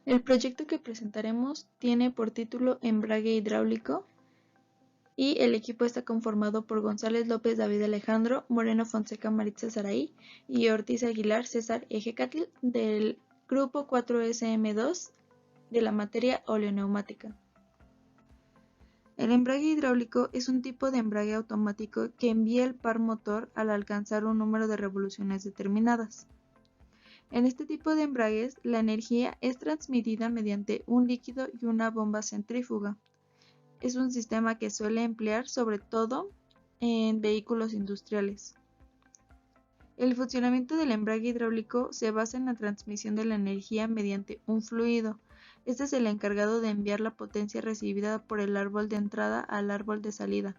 El proyecto que presentaremos tiene por título Embrague hidráulico y el equipo está conformado por González López David Alejandro, Moreno Fonseca Maritza Saraí y Ortiz Aguilar César Ejecatl del grupo 4SM2 de la materia oleoneumática. El embrague hidráulico es un tipo de embrague automático que envía el par motor al alcanzar un número de revoluciones determinadas. En este tipo de embragues, la energía es transmitida mediante un líquido y una bomba centrífuga. Es un sistema que suele emplear sobre todo en vehículos industriales. El funcionamiento del embrague hidráulico se basa en la transmisión de la energía mediante un fluido. Este es el encargado de enviar la potencia recibida por el árbol de entrada al árbol de salida.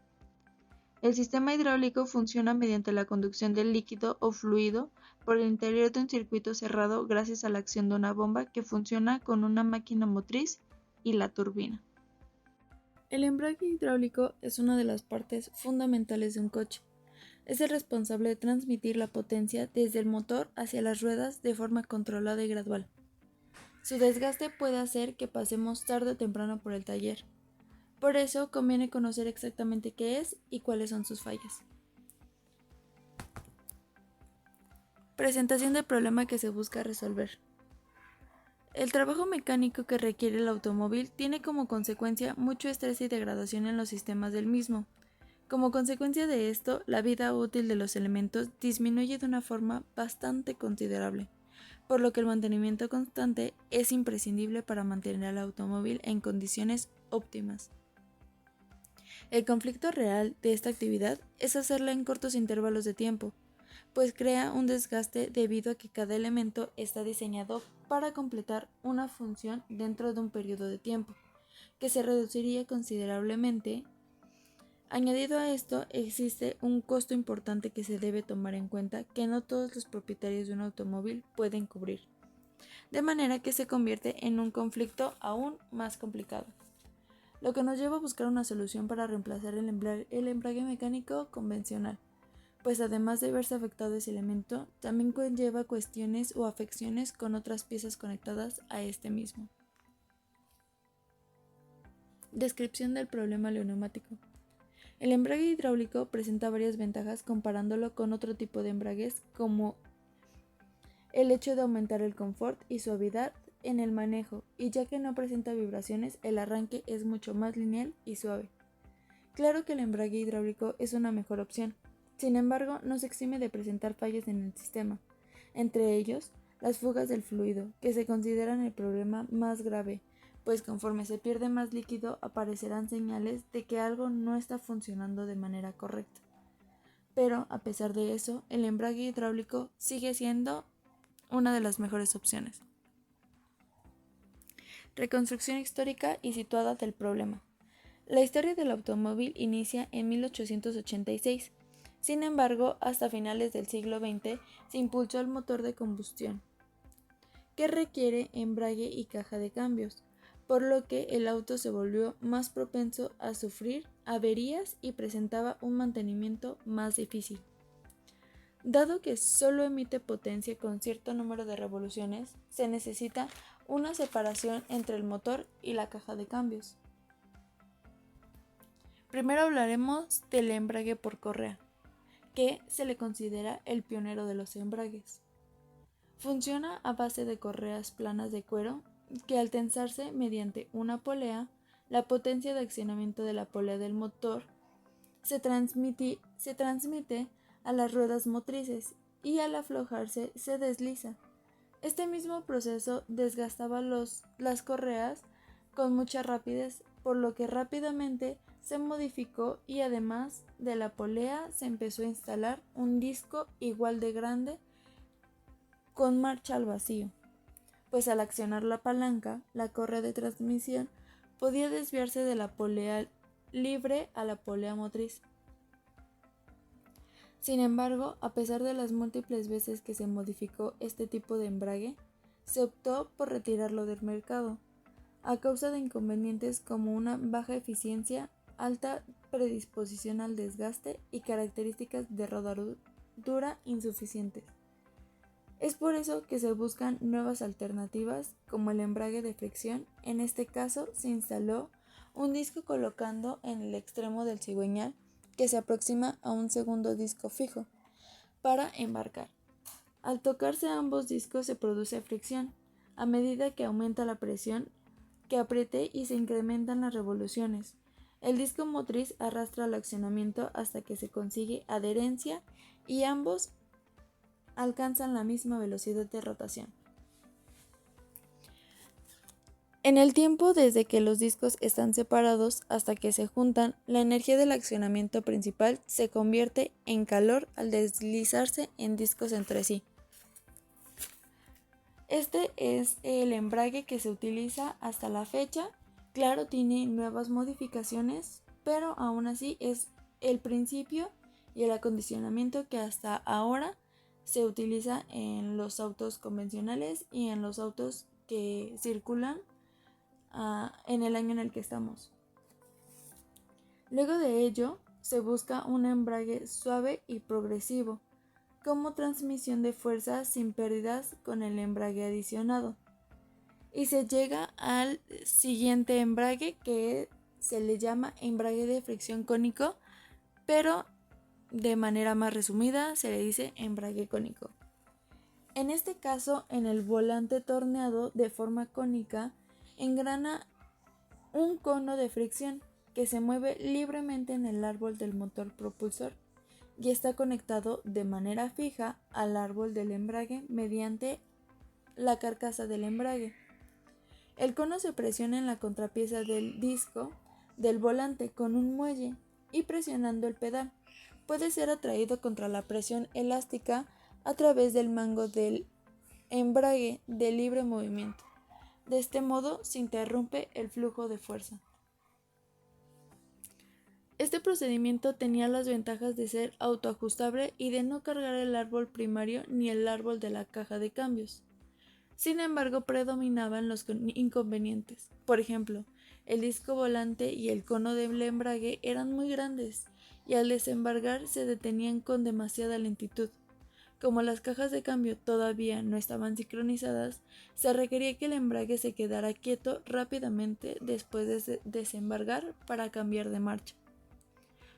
El sistema hidráulico funciona mediante la conducción del líquido o fluido por el interior de un circuito cerrado gracias a la acción de una bomba que funciona con una máquina motriz y la turbina. El embrague hidráulico es una de las partes fundamentales de un coche. Es el responsable de transmitir la potencia desde el motor hacia las ruedas de forma controlada y gradual. Su desgaste puede hacer que pasemos tarde o temprano por el taller. Por eso conviene conocer exactamente qué es y cuáles son sus fallas. Presentación del problema que se busca resolver. El trabajo mecánico que requiere el automóvil tiene como consecuencia mucho estrés y degradación en los sistemas del mismo. Como consecuencia de esto, la vida útil de los elementos disminuye de una forma bastante considerable, por lo que el mantenimiento constante es imprescindible para mantener al automóvil en condiciones óptimas. El conflicto real de esta actividad es hacerla en cortos intervalos de tiempo, pues crea un desgaste debido a que cada elemento está diseñado para completar una función dentro de un periodo de tiempo, que se reduciría considerablemente. Añadido a esto, existe un costo importante que se debe tomar en cuenta que no todos los propietarios de un automóvil pueden cubrir, de manera que se convierte en un conflicto aún más complicado, lo que nos lleva a buscar una solución para reemplazar el embrague mecánico convencional, pues además de verse afectado ese elemento, también conlleva cuestiones o afecciones con otras piezas conectadas a este mismo. Descripción del problema neumático. El embrague hidráulico presenta varias ventajas comparándolo con otro tipo de embragues, como el hecho de aumentar el confort y suavidad en el manejo, y ya que no presenta vibraciones, el arranque es mucho más lineal y suave. Claro que el embrague hidráulico es una mejor opción, sin embargo no se exime de presentar fallas en el sistema, entre ellos las fugas del fluido, que se consideran el problema más grave, pues conforme se pierde más líquido aparecerán señales de que algo no está funcionando de manera correcta. Pero a pesar de eso, el embrague hidráulico sigue siendo una de las mejores opciones. Reconstrucción histórica y situada del problema. La historia del automóvil inicia en 1886. Sin embargo, hasta finales del siglo XX se impulsó el motor de combustión, que requiere embrague y caja de cambios, por lo que el auto se volvió más propenso a sufrir averías y presentaba un mantenimiento más difícil. Dado que solo emite potencia con cierto número de revoluciones, se necesita una separación entre el motor y la caja de cambios. Primero hablaremos del embrague por correa, que se le considera el pionero de los embragues. Funciona a base de correas planas de cuero que al tensarse mediante una polea, la potencia de accionamiento de la polea del motor se transmite a las ruedas motrices y al aflojarse se desliza. Este mismo proceso desgastaba las correas con mucha rapidez, por lo que rápidamente se modificó y además de la polea se empezó a instalar un disco igual de grande con marcha al vacío, pues al accionar la palanca, la correa de transmisión podía desviarse de la polea libre a la polea motriz. Sin embargo, a pesar de las múltiples veces que se modificó este tipo de embrague, se optó por retirarlo del mercado, a causa de inconvenientes como una baja eficiencia, alta predisposición al desgaste y características de rodadura insuficientes. Es por eso que se buscan nuevas alternativas como el embrague de fricción. En este caso se instaló un disco colocando en el extremo del cigüeñal que se aproxima a un segundo disco fijo para embarcar. Al tocarse ambos discos se produce fricción. A medida que aumenta la presión que apriete y se incrementan las revoluciones, el disco motriz arrastra el accionamiento hasta que se consigue adherencia y ambos alcanzan la misma velocidad de rotación. En el tiempo desde que los discos están separados hasta que se juntan, la energía del accionamiento principal se convierte en calor al deslizarse en discos entre sí. Este es el embrague que se utiliza hasta la fecha. Claro, tiene nuevas modificaciones, pero aún así es el principio y el acondicionamiento que hasta ahora se utiliza en los autos convencionales y en los autos que circulan en el año en el que estamos. Luego de ello, se busca un embrague suave y progresivo, como transmisión de fuerza sin pérdidas con el embrague adicionado. Y se llega al siguiente embrague que se le llama embrague de fricción cónico, pero de manera más resumida se le dice embrague cónico. En este caso, en el volante torneado de forma cónica, engrana un cono de fricción que se mueve libremente en el árbol del motor propulsor y está conectado de manera fija al árbol del embrague mediante la carcasa del embrague. El cono se presiona en la contrapieza del disco del volante con un muelle y presionando el pedal. Puede ser atraído contra la presión elástica a través del mango del embrague de libre movimiento. De este modo se interrumpe el flujo de fuerza. Este procedimiento tenía las ventajas de ser autoajustable y de no cargar el árbol primario ni el árbol de la caja de cambios. Sin embargo, predominaban los inconvenientes. Por ejemplo, el disco volante y el cono del embrague eran muy grandes y al desembargar se detenían con demasiada lentitud. Como las cajas de cambio todavía no estaban sincronizadas, se requería que el embrague se quedara quieto rápidamente después de desembargar para cambiar de marcha.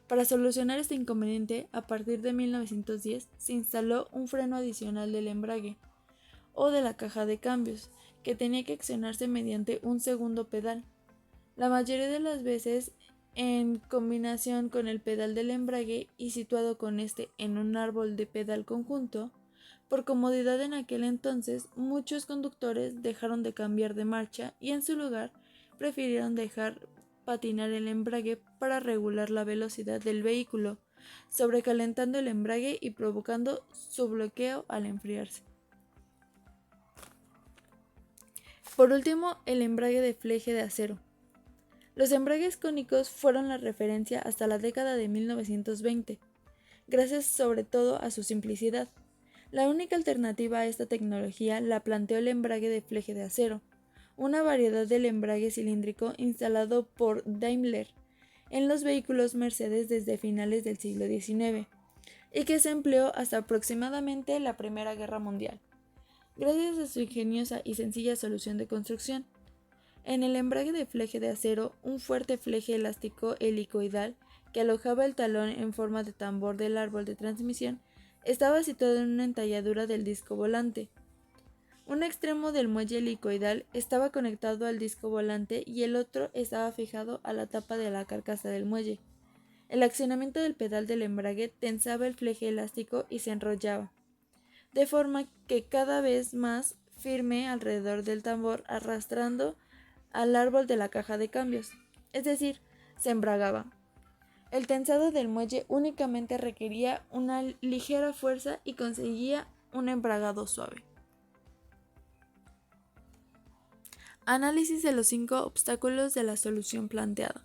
Para solucionar este inconveniente, a partir de 1910 se instaló un freno adicional del embrague o de la caja de cambios, que tenía que accionarse mediante un segundo pedal. La mayoría de las veces en combinación con el pedal del embrague y situado con este en un árbol de pedal conjunto. Por comodidad en aquel entonces, muchos conductores dejaron de cambiar de marcha y en su lugar prefirieron dejar patinar el embrague para regular la velocidad del vehículo, sobrecalentando el embrague y provocando su bloqueo al enfriarse. Por último, el embrague de fleje de acero. Los embragues cónicos fueron la referencia hasta la década de 1920, gracias sobre todo a su simplicidad. La única alternativa a esta tecnología la planteó el embrague de fleje de acero, una variedad del embrague cilíndrico instalado por Daimler en los vehículos Mercedes desde finales del siglo XIX y que se empleó hasta aproximadamente la Primera Guerra Mundial, gracias a su ingeniosa y sencilla solución de construcción. En el embrague de fleje de acero, un fuerte fleje elástico helicoidal que alojaba el talón en forma de tambor del árbol de transmisión estaba situado en una entalladura del disco volante. Un extremo del muelle helicoidal estaba conectado al disco volante y el otro estaba fijado a la tapa de la carcasa del muelle. El accionamiento del pedal del embrague tensaba el fleje elástico y se enrollaba, de forma que cada vez más firme alrededor del tambor, arrastrando al árbol de la caja de cambios, es decir, se embragaba. El tensado del muelle únicamente requería una ligera fuerza y conseguía un embragado suave. Análisis de los 5 obstáculos de la solución planteada.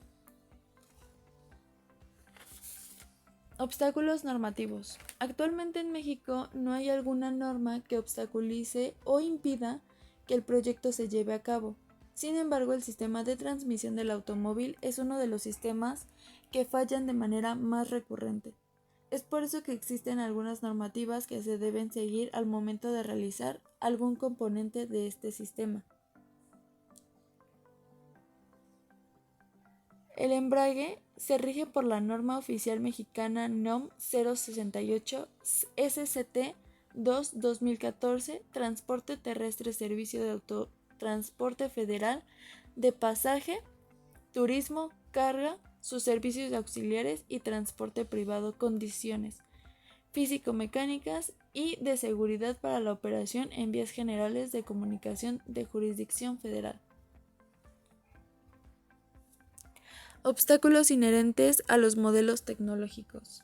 Obstáculos normativos. Actualmente en México no hay alguna norma que obstaculice o impida que el proyecto se lleve a cabo. Sin embargo, el sistema de transmisión del automóvil es uno de los sistemas que fallan de manera más recurrente. Es por eso que existen algunas normativas que se deben seguir al momento de realizar algún componente de este sistema. El embrague se rige por la norma oficial mexicana NOM 068 SCT 2-2014, Transporte Terrestre Servicio de Autotransporte Federal de Pasaje, Turismo, Carga, sus servicios auxiliares y transporte privado, condiciones físico-mecánicas y de seguridad para la operación en vías generales de comunicación de jurisdicción federal. Obstáculos inherentes a los modelos tecnológicos.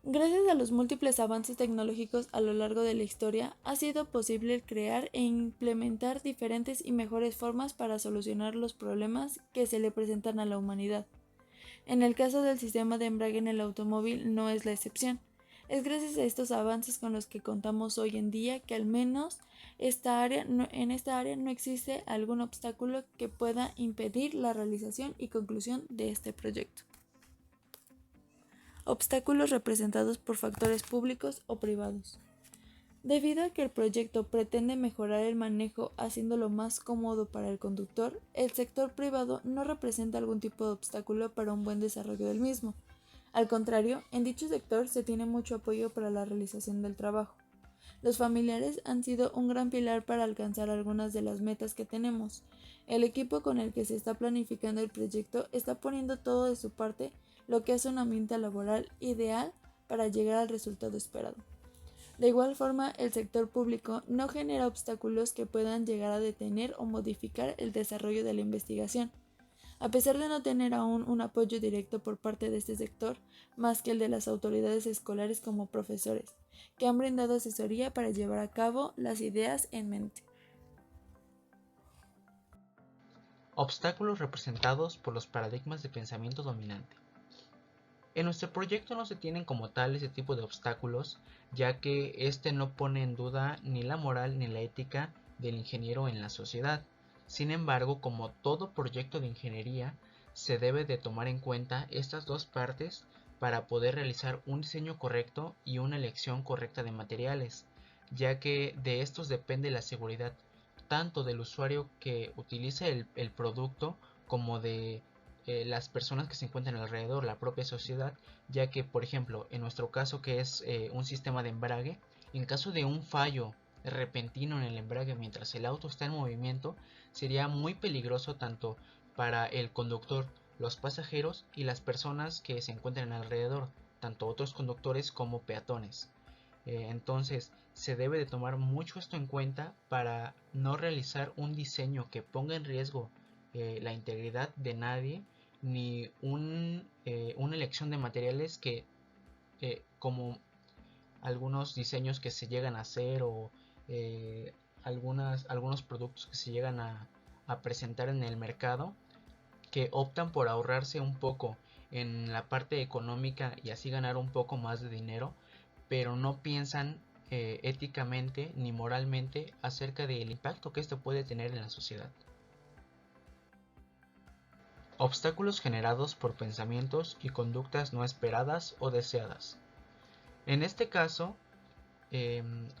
Gracias a los múltiples avances tecnológicos a lo largo de la historia, ha sido posible crear e implementar diferentes y mejores formas para solucionar los problemas que se le presentan a la humanidad. En el caso del sistema de embrague en el automóvil no es la excepción. Es gracias a estos avances con los que contamos hoy en día que al menos en esta área no existe algún obstáculo que pueda impedir la realización y conclusión de este proyecto. Obstáculos representados por factores públicos o privados. Debido a que el proyecto pretende mejorar el manejo haciéndolo más cómodo para el conductor, el sector privado no representa algún tipo de obstáculo para un buen desarrollo del mismo. Al contrario, en dicho sector se tiene mucho apoyo para la realización del trabajo. Los familiares han sido un gran pilar para alcanzar algunas de las metas que tenemos. El equipo con el que se está planificando el proyecto está poniendo todo de su parte, lo que hace un ambiente laboral ideal para llegar al resultado esperado. De igual forma, el sector público no genera obstáculos que puedan llegar a detener o modificar el desarrollo de la investigación. A pesar de no tener aún un apoyo directo por parte de este sector, más que el de las autoridades escolares como profesores, que han brindado asesoría para llevar a cabo las ideas en mente. Obstáculos representados por los paradigmas de pensamiento dominante. En nuestro proyecto no se tienen como tal ese tipo de obstáculos, ya que este no pone en duda ni la moral ni la ética del ingeniero en la sociedad. Sin embargo, como todo proyecto de ingeniería, se debe de tomar en cuenta estas dos partes para poder realizar un diseño correcto y una elección correcta de materiales, ya que de estos depende la seguridad tanto del usuario que utilice el producto como de las personas que se encuentran alrededor, la propia sociedad, ya que, por ejemplo, en nuestro caso que es un sistema de embrague, en caso de un fallo repentino en el embrague mientras el auto está en movimiento, sería muy peligroso tanto para el conductor, los pasajeros y las personas que se encuentran alrededor, tanto otros conductores como peatones. Entonces se debe de tomar mucho esto en cuenta para no realizar un diseño que ponga en riesgo la integridad de nadie, ni una elección de materiales que, como algunos diseños que se llegan a hacer o algunos productos que se llegan a presentar en el mercado, que optan por ahorrarse un poco en la parte económica y así ganar un poco más de dinero, pero no piensan éticamente ni moralmente acerca del impacto que esto puede tener en la sociedad. Obstáculos generados por pensamientos y conductas no esperadas o deseadas. En este caso,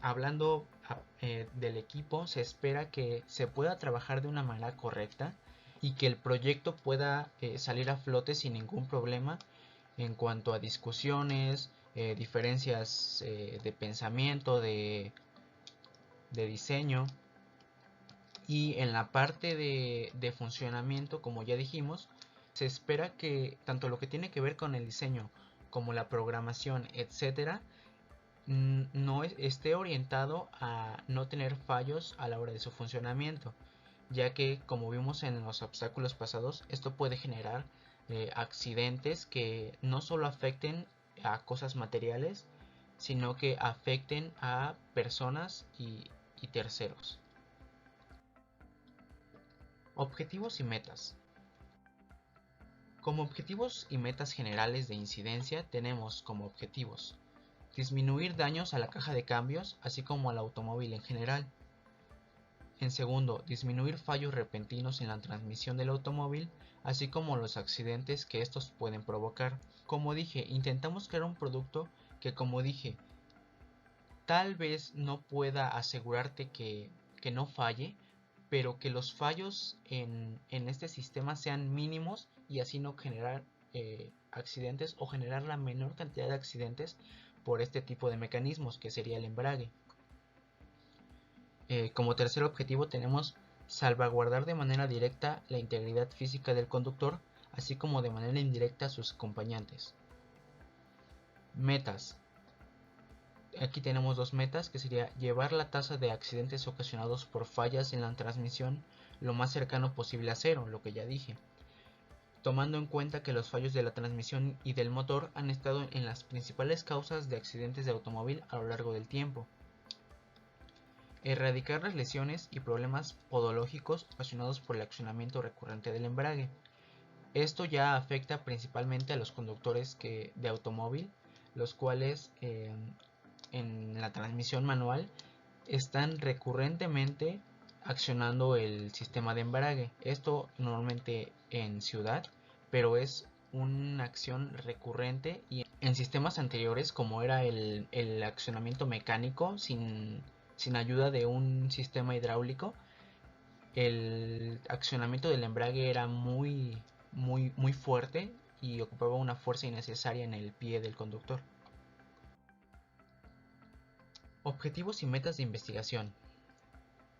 hablando del equipo, se espera que se pueda trabajar de una manera correcta y que el proyecto pueda salir a flote sin ningún problema en cuanto a discusiones, diferencias de pensamiento, de diseño. Y en la parte de funcionamiento, como ya dijimos, se espera que tanto lo que tiene que ver con el diseño como la programación, etcétera, no esté orientado a no tener fallos a la hora de su funcionamiento, ya que como vimos en los obstáculos pasados, esto puede generar accidentes que no solo afecten a cosas materiales, sino que afecten a personas y terceros. Objetivos y metas. Como objetivos y metas generales de incidencia tenemos como objetivos disminuir daños a la caja de cambios, así como al automóvil en general, En segundo, disminuir fallos repentinos en la transmisión del automóvil, así como los accidentes que estos pueden provocar. Como dije, intentamos crear un producto que, como dije, tal vez no pueda asegurarte que no falle, pero que los fallos en este sistema sean mínimos y así no generar accidentes o generar la menor cantidad de accidentes por este tipo de mecanismos que sería el embrague. Como tercer objetivo tenemos salvaguardar de manera directa la integridad física del conductor, así como de manera indirecta a sus acompañantes. Metas. Aquí tenemos dos metas, que sería llevar la tasa de accidentes ocasionados por fallas en la transmisión lo más cercano posible a cero, lo que ya dije, tomando en cuenta que los fallos de la transmisión y del motor han estado en las principales causas de accidentes de automóvil a lo largo del tiempo. Erradicar las lesiones y problemas podológicos ocasionados por el accionamiento recurrente del embrague. Esto ya afecta principalmente a los conductores de automóvil, los cuales en la transmisión manual están recurrentemente accionando el sistema de embrague. Esto normalmente en ciudad, pero es una acción recurrente, y en sistemas anteriores, como era el accionamiento mecánico sin ayuda de un sistema hidráulico, el accionamiento del embrague era muy fuerte y ocupaba una fuerza innecesaria en el pie del conductor. Objetivos y metas de investigación.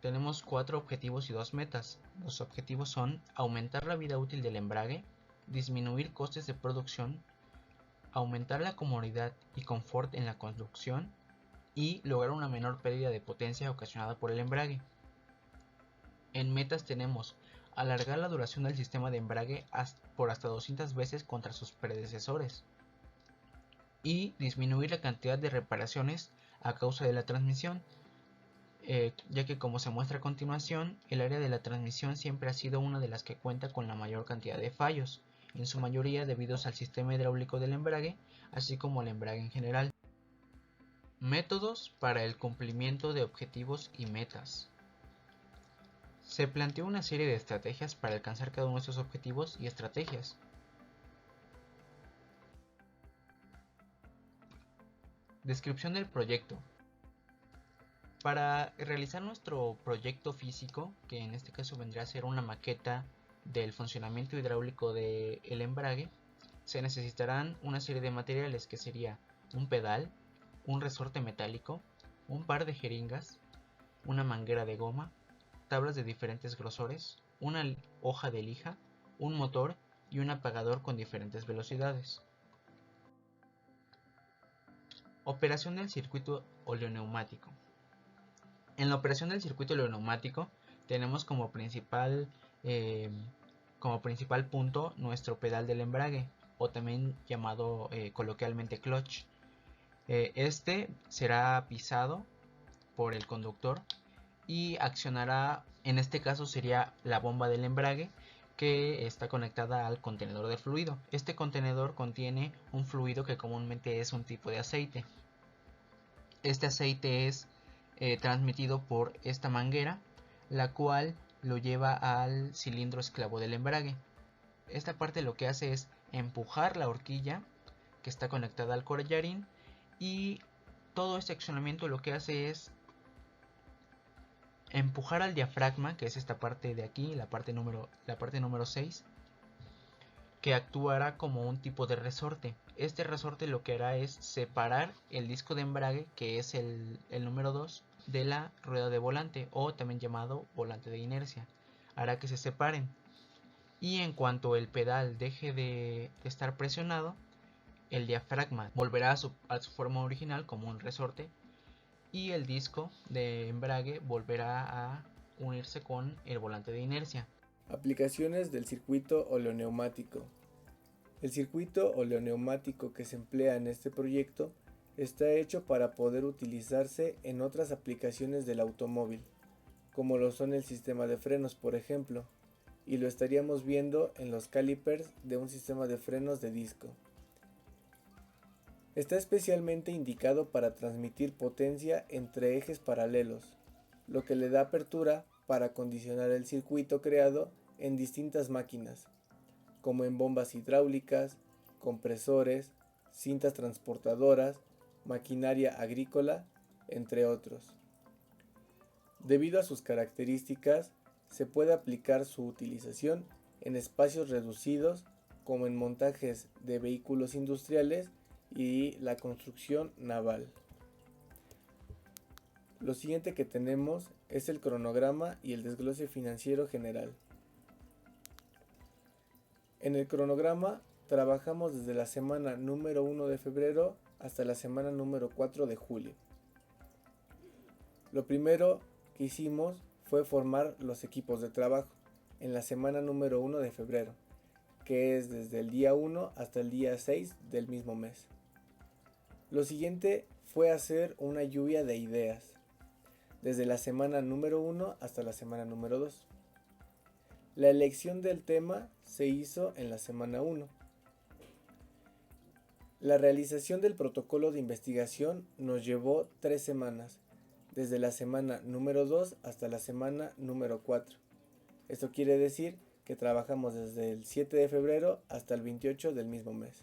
Tenemos 4 objetivos y 2 metas. Los objetivos son aumentar la vida útil del embrague, disminuir costes de producción, aumentar la comodidad y confort en la conducción y lograr una menor pérdida de potencia ocasionada por el embrague. En metas tenemos alargar la duración del sistema de embrague por hasta 200 veces contra sus predecesores y disminuir la cantidad de reparaciones a causa de la transmisión, ya que, como se muestra a continuación, el área de la transmisión siempre ha sido una de las que cuenta con la mayor cantidad de fallos, en su mayoría debidos al sistema hidráulico del embrague, así como al embrague en general. Métodos para el cumplimiento de objetivos y metas. Se planteó una serie de estrategias para alcanzar cada uno de estos objetivos y estrategias. Descripción del proyecto. Para realizar nuestro proyecto físico, que en este caso vendría a ser una maqueta del funcionamiento hidráulico del embrague, se necesitarán una serie de materiales, que sería un pedal, un resorte metálico, un par de jeringas, una manguera de goma, tablas de diferentes grosores, una hoja de lija, un motor y un apagador con diferentes velocidades. Operación del circuito oleoneumático. En la operación del circuito oleoneumático tenemos como principal punto nuestro pedal del embrague, o también llamado coloquialmente clutch. Este será pisado por el conductor y accionará, en este caso sería la bomba del embrague, que está conectada al contenedor de fluido. Este contenedor contiene un fluido que comúnmente es un tipo de aceite. Este aceite es transmitido por esta manguera, la cual lo lleva al cilindro esclavo del embrague. Esta parte lo que hace es empujar la horquilla que está conectada al collarín, y todo este accionamiento lo que hace es empujar al diafragma, que es esta parte de aquí, la parte número 6, que actuará como un tipo de resorte. Este resorte lo que hará es separar el disco de embrague, que es el número 2, de la rueda de volante, o también llamado volante de inercia. Hará que se separen, y en cuanto el pedal deje de estar presionado, el diafragma volverá a su forma original como un resorte, y el disco de embrague volverá a unirse con el volante de inercia. Aplicaciones del circuito oleoneumático. El circuito oleoneumático que se emplea en este proyecto está hecho para poder utilizarse en otras aplicaciones del automóvil, como lo son el sistema de frenos, por ejemplo, y lo estaríamos viendo en los calipers de un sistema de frenos de disco. Está especialmente indicado para transmitir potencia entre ejes paralelos, lo que le da apertura para acondicionar el circuito creado en distintas máquinas, como en bombas hidráulicas, compresores, cintas transportadoras, maquinaria agrícola, entre otros. Debido a sus características, se puede aplicar su utilización en espacios reducidos, como en montajes de vehículos industriales y la construcción naval. Lo siguiente que tenemos es el cronograma y el desglose financiero general. En el cronograma trabajamos desde la semana número 1 de febrero hasta la semana número 4 de julio. Lo primero que hicimos fue formar los equipos de trabajo en la semana número 1 de febrero, que es desde el día 1 hasta el día 6 del mismo mes. Lo siguiente fue hacer una lluvia de ideas, desde la semana número 1 hasta la semana número 2. La elección del tema se hizo en la semana 1. La realización del protocolo de investigación nos llevó 3 semanas, desde la semana número 2 hasta la semana número 4. Esto quiere decir que trabajamos desde el 7 de febrero hasta el 28 del mismo mes.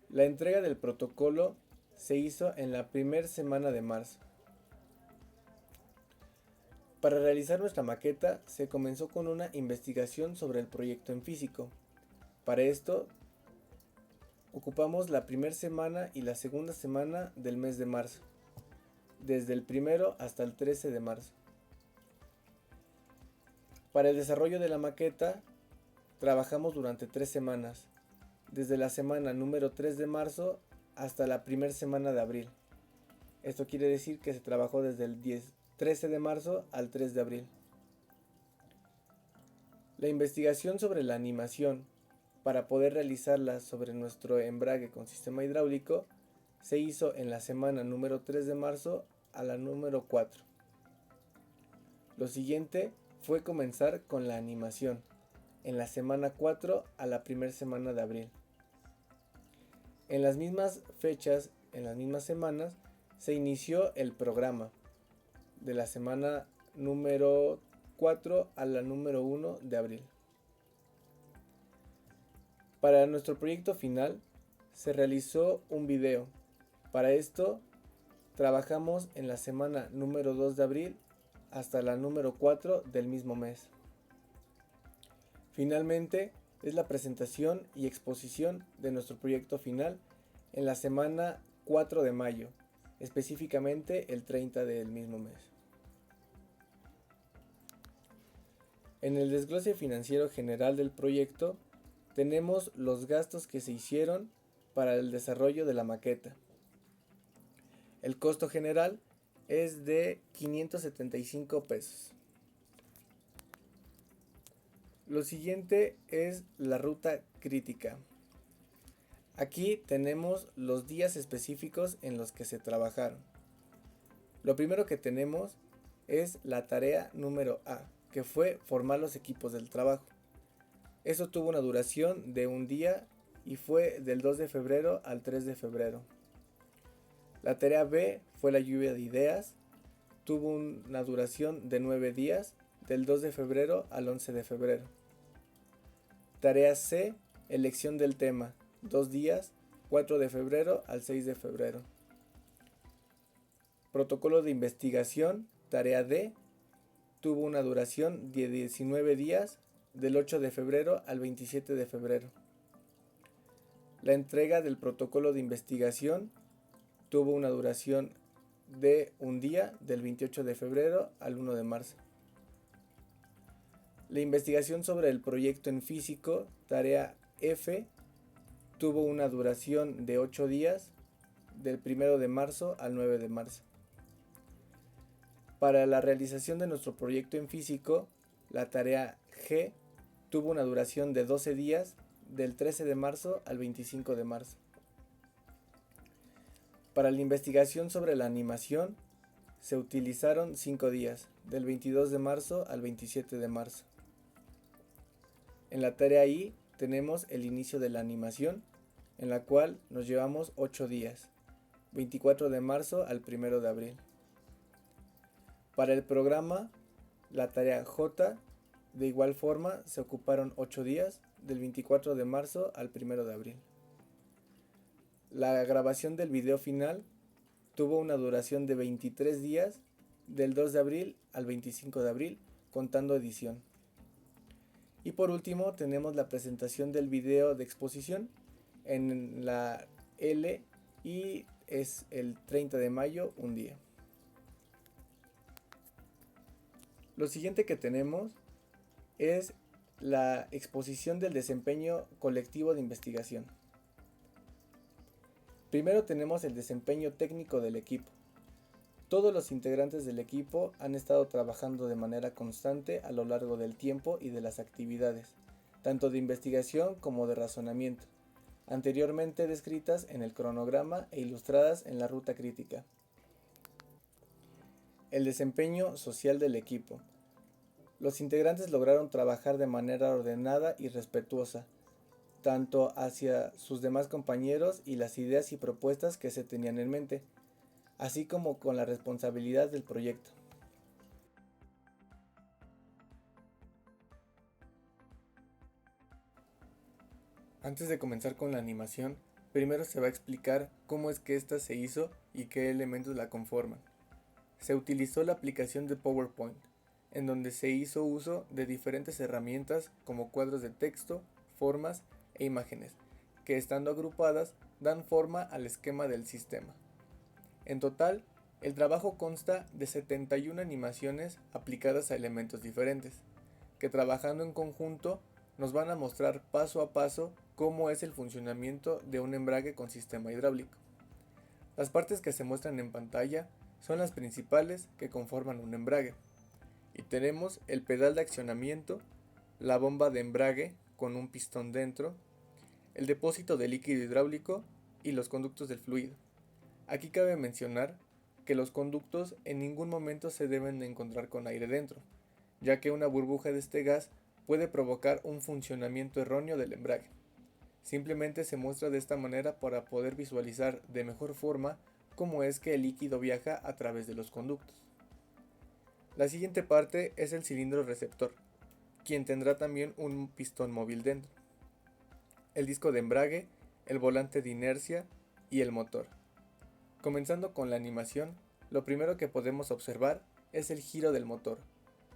La entrega del protocolo se hizo en la primera semana de marzo. Para realizar nuestra maqueta se comenzó con una investigación sobre el proyecto en físico. Para esto ocupamos la primera semana y la segunda semana del mes de marzo, desde el 1 hasta el 13 de marzo. Para el desarrollo de la maqueta trabajamos durante 3 semanas, desde la semana número 3 de marzo hasta la primera semana de abril. Esto quiere decir que se trabajó desde el 13 de marzo al 3 de abril. La investigación sobre la animación para poder realizarla sobre nuestro embrague con sistema hidráulico se hizo en la semana número 3 de marzo a la número 4. Lo siguiente fue comenzar con la animación en la semana 4 a la primera semana de abril. En las mismas fechas, en las mismas semanas, se inició el programa de la semana número 4 a la número 1 de abril. Para nuestro proyecto final se realizó un video. Para esto trabajamos en la semana número 2 de abril hasta la número 4 del mismo mes. Finalmente es la presentación y exposición de nuestro proyecto final en la semana 4 de mayo, específicamente el 30 del mismo mes. En el desglose financiero general del proyecto tenemos los gastos que se hicieron para el desarrollo de la maqueta. El costo general es de 575 pesos. Lo siguiente es la ruta crítica. Aquí tenemos los días específicos en los que se trabajaron. Lo primero que tenemos es la tarea número A, que fue formar los equipos del trabajo. Eso tuvo una duración de un día y fue del 2 de febrero al 3 de febrero. La tarea B fue la lluvia de ideas. Tuvo una duración de 9 días, del 2 de febrero al 11 de febrero. Tarea C, elección del tema, 2 días, 4 de febrero al 6 de febrero. Protocolo de investigación, tarea D, tuvo una duración de 19 días, del 8 de febrero al 27 de febrero. La entrega del protocolo de investigación tuvo una duración de un día, del 28 de febrero al 1 de marzo. La investigación sobre el proyecto en físico, tarea F, tuvo una duración de 8 días, del 1 de marzo al 9 de marzo. Para la realización de nuestro proyecto en físico, la tarea G tuvo una duración de 12 días, del 13 de marzo al 25 de marzo. Para la investigación sobre la animación, se utilizaron 5 días, del 22 de marzo al 27 de marzo. En la tarea I tenemos el inicio de la animación, en la cual nos llevamos 8 días, 24 de marzo al 1 de abril. Para el programa, la tarea J, de igual forma, se ocuparon 8 días, del 24 de marzo al 1 de abril. La grabación del video final tuvo una duración de 23 días, del 2 de abril al 25 de abril, contando edición. Y por último tenemos la presentación del video de exposición en la L y es el 30 de mayo, un día. Lo siguiente que tenemos es la exposición del desempeño colectivo de investigación. Primero tenemos el desempeño técnico del equipo. Todos los integrantes del equipo han estado trabajando de manera constante a lo largo del tiempo y de las actividades, tanto de investigación como de razonamiento, anteriormente descritas en el cronograma e ilustradas en la ruta crítica. El desempeño social del equipo. Los integrantes lograron trabajar de manera ordenada y respetuosa, tanto hacia sus demás compañeros y las ideas y propuestas que se tenían en mente, así como con la responsabilidad del proyecto. Antes de comenzar con la animación, primero se va a explicar cómo es que ésta se hizo y qué elementos la conforman. Se utilizó la aplicación de PowerPoint, en donde se hizo uso de diferentes herramientas como cuadros de texto, formas e imágenes, que estando agrupadas dan forma al esquema del sistema. En total, el trabajo consta de 71 animaciones aplicadas a elementos diferentes, que trabajando en conjunto nos van a mostrar paso a paso cómo es el funcionamiento de un embrague con sistema hidráulico. Las partes que se muestran en pantalla son las principales que conforman un embrague. Y tenemos el pedal de accionamiento, la bomba de embrague con un pistón dentro, el depósito de líquido hidráulico y los conductos del fluido. Aquí cabe mencionar que los conductos en ningún momento se deben de encontrar con aire dentro, ya que una burbuja de este gas puede provocar un funcionamiento erróneo del embrague. Simplemente se muestra de esta manera para poder visualizar de mejor forma cómo es que el líquido viaja a través de los conductos. La siguiente parte es el cilindro receptor, quien tendrá también un pistón móvil dentro, el disco de embrague, el volante de inercia y el motor. Comenzando con la animación, lo primero que podemos observar es el giro del motor,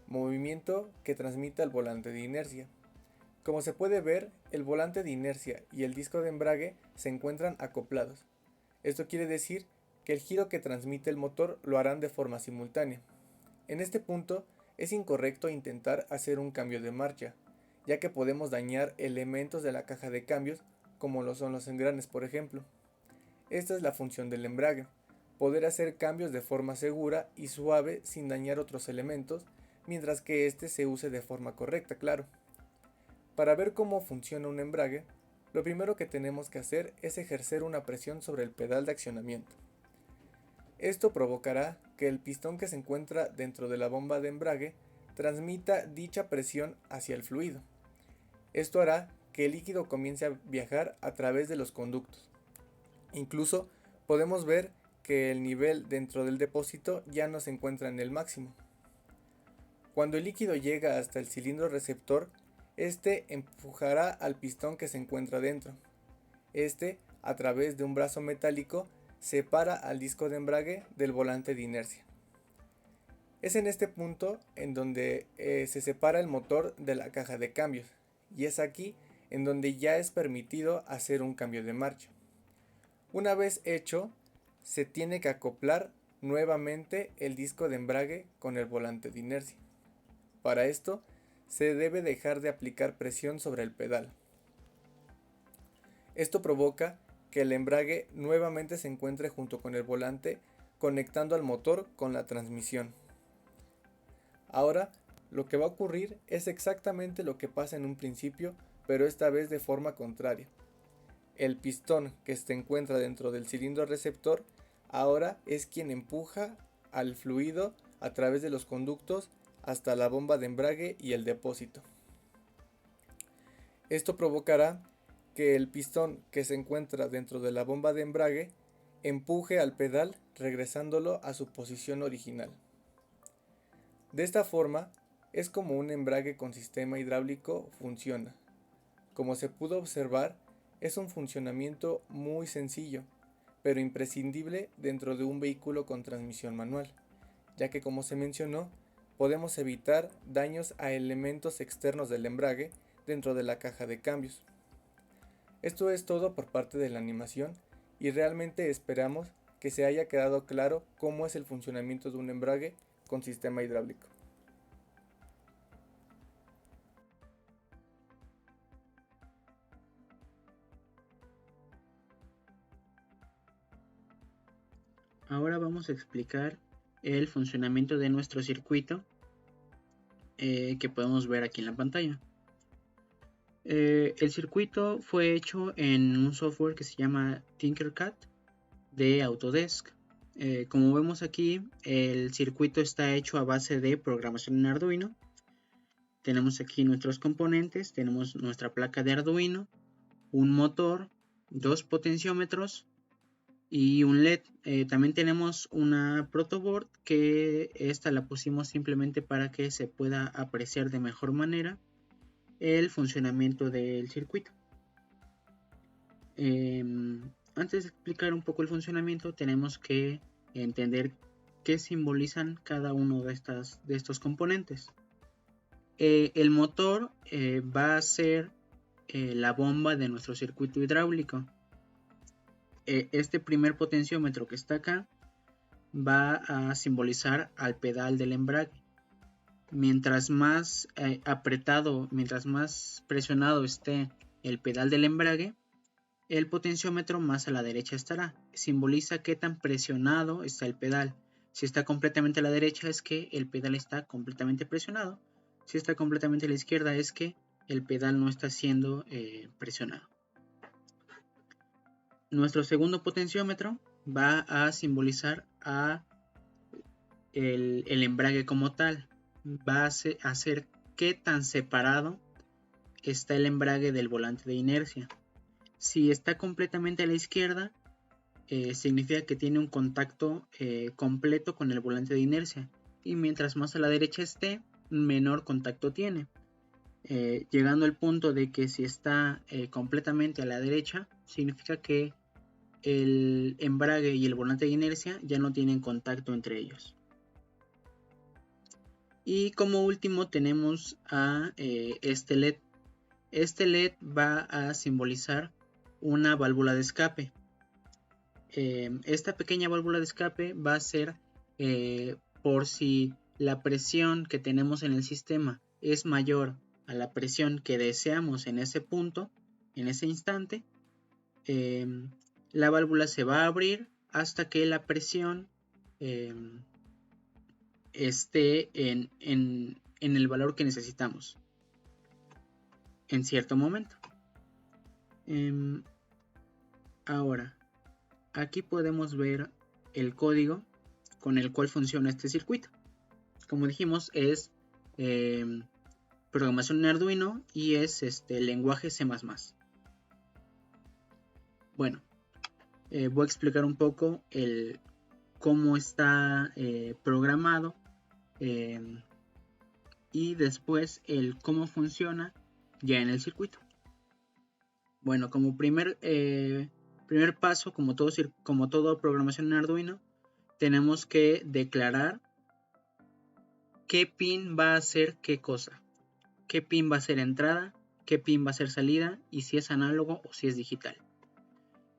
movimiento que transmite al volante de inercia. Como se puede ver, el volante de inercia y el disco de embrague se encuentran acoplados. Esto quiere decir que el giro que transmite el motor lo harán de forma simultánea. En este punto es incorrecto intentar hacer un cambio de marcha, ya que podemos dañar elementos de la caja de cambios como lo son los engranes, por ejemplo. Esta es la función del embrague, poder hacer cambios de forma segura y suave sin dañar otros elementos, mientras que éste se use de forma correcta, claro. Para ver cómo funciona un embrague, lo primero que tenemos que hacer es ejercer una presión sobre el pedal de accionamiento. Esto provocará que el pistón que se encuentra dentro de la bomba de embrague transmita dicha presión hacia el fluido. Esto hará que el líquido comience a viajar a través de los conductos. Incluso podemos ver que el nivel dentro del depósito ya no se encuentra en el máximo. Cuando el líquido llega hasta el cilindro receptor, este empujará al pistón que se encuentra dentro. Este, a través de un brazo metálico, separa al disco de embrague del volante de inercia. Es en este punto en donde se separa el motor de la caja de cambios, y es aquí en donde ya es permitido hacer un cambio de marcha. Una vez hecho, se tiene que acoplar nuevamente el disco de embrague con el volante de inercia. Para esto, se debe dejar de aplicar presión sobre el pedal. Esto provoca que el embrague nuevamente se encuentre junto con el volante, conectando al motor con la transmisión. Ahora, lo que va a ocurrir es exactamente lo que pasa en un principio, pero esta vez de forma contraria. El pistón que se encuentra dentro del cilindro receptor ahora es quien empuja al fluido a través de los conductos hasta la bomba de embrague y el depósito. Esto provocará que el pistón que se encuentra dentro de la bomba de embrague empuje al pedal regresándolo a su posición original. De esta forma es como un embrague con sistema hidráulico funciona. Como se pudo observar, es un funcionamiento muy sencillo, pero imprescindible dentro de un vehículo con transmisión manual, ya que como se mencionó, podemos evitar daños a elementos externos del embrague dentro de la caja de cambios. Esto es todo por parte de la animación y realmente esperamos que se haya quedado claro cómo es el funcionamiento de un embrague con sistema hidráulico. Ahora vamos a explicar el funcionamiento de nuestro circuito que podemos ver aquí en la pantalla. El circuito fue hecho en un software que se llama Tinkercad de Autodesk. Como vemos aquí, el circuito está hecho a base de programación en Arduino. Tenemos aquí nuestros componentes, tenemos nuestra placa de Arduino, un motor, dos potenciómetros y un LED. También tenemos una protoboard que esta la pusimos simplemente para que se pueda apreciar de mejor manera el funcionamiento del circuito. Antes de explicar un poco el funcionamiento, tenemos que entender qué simbolizan cada uno de estos componentes. El motor va a ser la bomba de nuestro circuito hidráulico. Este primer potenciómetro que está acá va a simbolizar al pedal del embrague. Mientras más apretado, mientras más presionado esté el pedal del embrague, el potenciómetro más a la derecha estará. Simboliza qué tan presionado está el pedal. Si está completamente a la derecha es que el pedal está completamente presionado. Si está completamente a la izquierda es que el pedal no está siendo presionado. Nuestro segundo potenciómetro va a simbolizar el embrague como tal. Va a hacer qué tan separado está el embrague del volante de inercia. Si está completamente a la izquierda, significa que tiene un contacto completo con el volante de inercia. Y mientras más a la derecha esté, menor contacto tiene. Llegando al punto de que si está completamente a la derecha, significa que el embrague y el volante de inercia ya no tienen contacto entre ellos. Y como último tenemos a este LED. Este LED va a simbolizar una válvula de escape. Esta pequeña válvula de escape va a ser por si la presión que tenemos en el sistema es mayor a la presión que deseamos en ese punto, en ese instante, la válvula se va a abrir hasta que la presión esté en el valor que necesitamos en cierto momento. Ahora, aquí podemos ver el código con el cual funciona este circuito. Como dijimos, es programación en Arduino y es el lenguaje C++. Bueno, voy a explicar un poco cómo está programado y después el cómo funciona ya en el circuito. Bueno, como primer paso, como todo programación en Arduino, tenemos que declarar qué pin va a hacer qué cosa, qué pin va a ser entrada, qué pin va a ser salida y si es análogo o si es digital.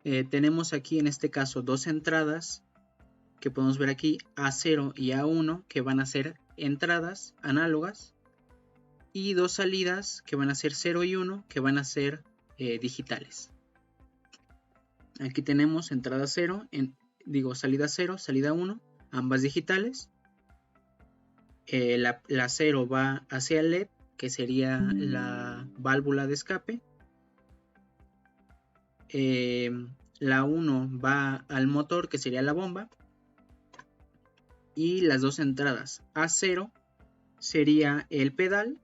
Tenemos aquí en este caso dos entradas que podemos ver aquí, A0 y A1, que van a ser entradas análogas, y dos salidas que van a ser 0 y 1, que van a ser digitales. Aquí tenemos entrada 0, salida 0, salida 1, ambas digitales. La 0 va hacia el LED, que sería la válvula de escape. La 1 va al motor, que sería la bomba. Y las dos entradas, A0 sería el pedal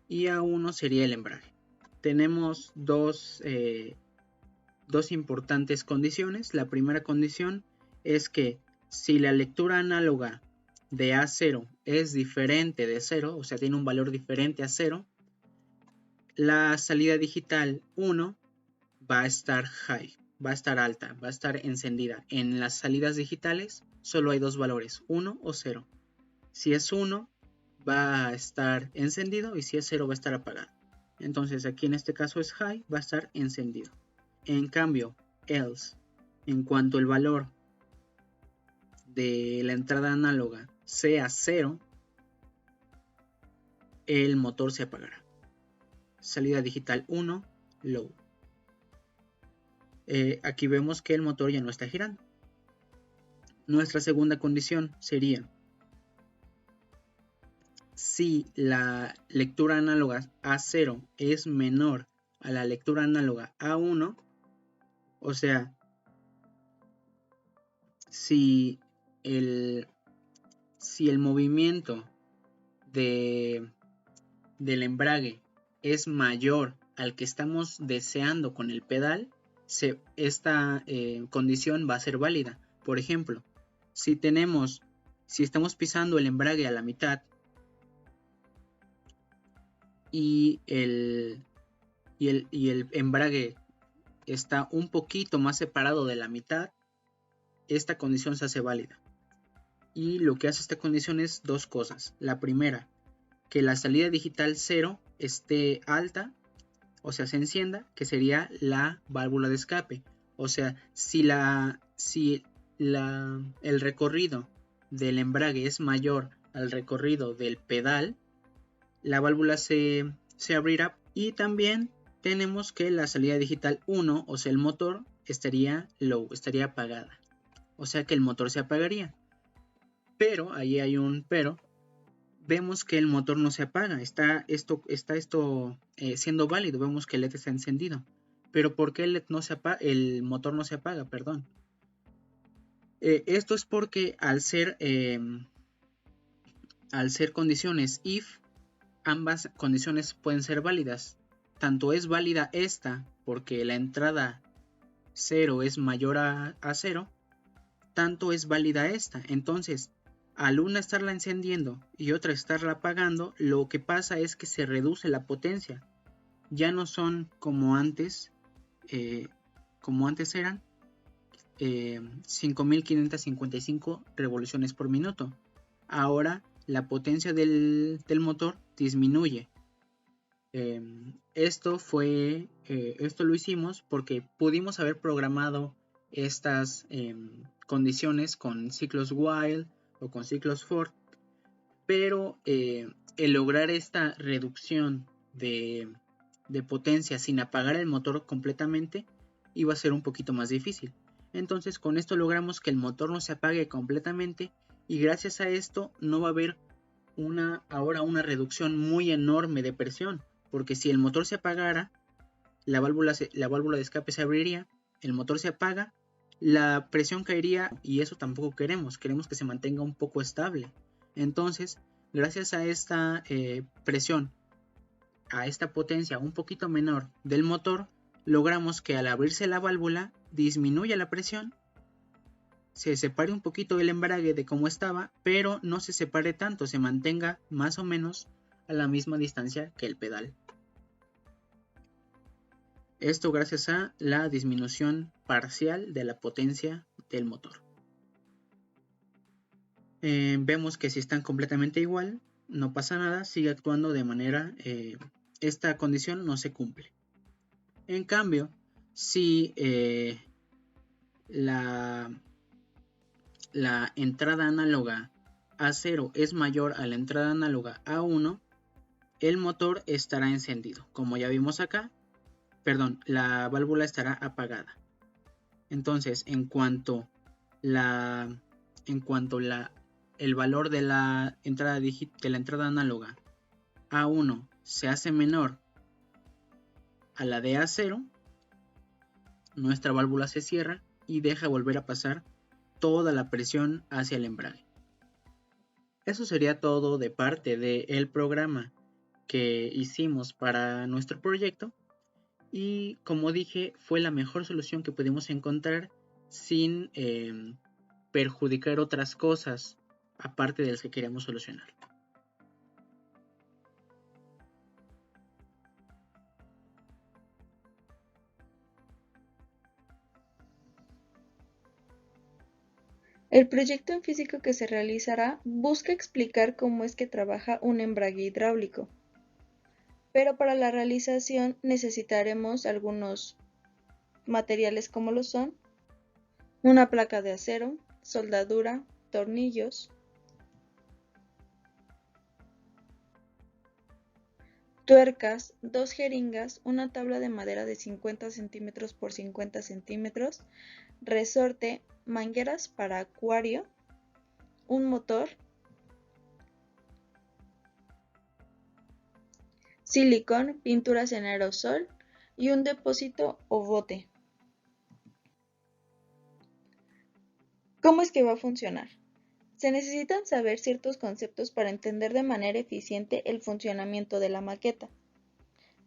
y A1 sería el embrague. Tenemos dos importantes condiciones. La primera condición es que si la lectura análoga de A0 es diferente de 0, o sea, tiene un valor diferente a 0, la salida digital 1 va a estar high, va a estar alta, va a estar encendida. En las salidas digitales solo hay dos valores, 1 o 0. Si es 1 va a estar encendido y si es 0 va a estar apagado. Entonces aquí en este caso es high, va a estar encendido. En cambio, else, en cuanto el valor de la entrada análoga sea 0, el motor se apagará. Salida digital 1, low. Aquí vemos que el motor ya no está girando. Nuestra segunda condición sería si la lectura análoga A0 es menor a la lectura análoga A1, o sea, si el movimiento del embrague es mayor al que estamos deseando con el pedal, esta condición va a ser válida. Por ejemplo, si estamos pisando el embrague a la mitad y el embrague está un poquito más separado de la mitad, esta condición se hace válida. Y lo que hace esta condición es dos cosas. La primera, que la salida digital 0 esté alta, o sea, se encienda, que sería la válvula de escape. O sea, si el recorrido del embrague es mayor al recorrido del pedal, la válvula se abrirá. Y también tenemos que la salida digital 1, o sea, el motor, estaría low, estaría apagada. O sea que el motor se apagaría. Pero, ahí hay un pero, vemos que el motor no se apaga, está esto siendo válido, vemos que el LED está encendido. Pero ¿por qué el motor no se apaga? Perdón. Esto es porque al ser condiciones if, ambas condiciones pueden ser válidas. Tanto es válida esta porque la entrada 0 es mayor a 0, tanto es válida esta. Entonces, al una estarla encendiendo y otra estarla apagando, lo que pasa es que se reduce la potencia. Ya no son como antes eran 5.555 revoluciones por minuto. Ahora la potencia del motor disminuye. Esto lo hicimos porque pudimos haber programado estas condiciones con ciclos while o con ciclos for, pero el lograr esta reducción de potencia sin apagar el motor completamente iba a ser un poquito más difícil. Entonces con esto logramos que el motor no se apague completamente y gracias a esto no va a haber ahora una reducción muy enorme de presión, porque si el motor se apagara, la válvula de escape se abriría, el motor se apaga, la presión caería y eso tampoco queremos que se mantenga un poco estable. Entonces, gracias a esta presión, a esta potencia un poquito menor del motor, logramos que al abrirse la válvula disminuya la presión, se separe un poquito el embrague de como estaba, pero no se separe tanto, se mantenga más o menos a la misma distancia que el pedal. Esto gracias a la disminución parcial de la potencia del motor. Vemos que si están completamente igual, no pasa nada, sigue actuando de manera, esta condición no se cumple. En cambio, si la entrada análoga A0 es mayor a la entrada análoga A1, el motor estará encendido. Como ya vimos acá, la válvula estará apagada. Entonces, en cuanto el valor de la entrada análoga A1 se hace menor a la de A0, nuestra válvula se cierra y deja volver a pasar toda la presión hacia el embrague. Eso sería todo de parte del programa que hicimos para nuestro proyecto y, como dije, fue la mejor solución que pudimos encontrar sin perjudicar otras cosas aparte de los que queremos solucionar. El proyecto en físico que se realizará busca explicar cómo es que trabaja un embrague hidráulico, pero para la realización necesitaremos algunos materiales como lo son una placa de acero, soldadura, tornillos, tuercas, 2 jeringas, una tabla de madera de 50 centímetros por 50 centímetros, resorte, mangueras para acuario, un motor, silicón, pinturas en aerosol y un depósito o bote. ¿Cómo es que va a funcionar? Se necesitan saber ciertos conceptos para entender de manera eficiente el funcionamiento de la maqueta.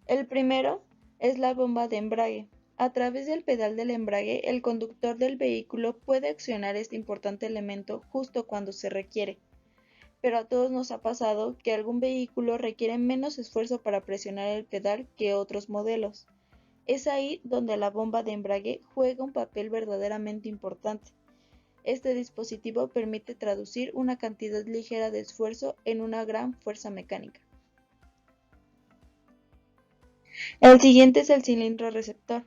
El primero es la bomba de embrague. A través del pedal del embrague, el conductor del vehículo puede accionar este importante elemento justo cuando se requiere. Pero a todos nos ha pasado que algún vehículo requiere menos esfuerzo para presionar el pedal que otros modelos. Es ahí donde la bomba de embrague juega un papel verdaderamente importante. Este dispositivo permite traducir una cantidad ligera de esfuerzo en una gran fuerza mecánica. El siguiente es el cilindro receptor.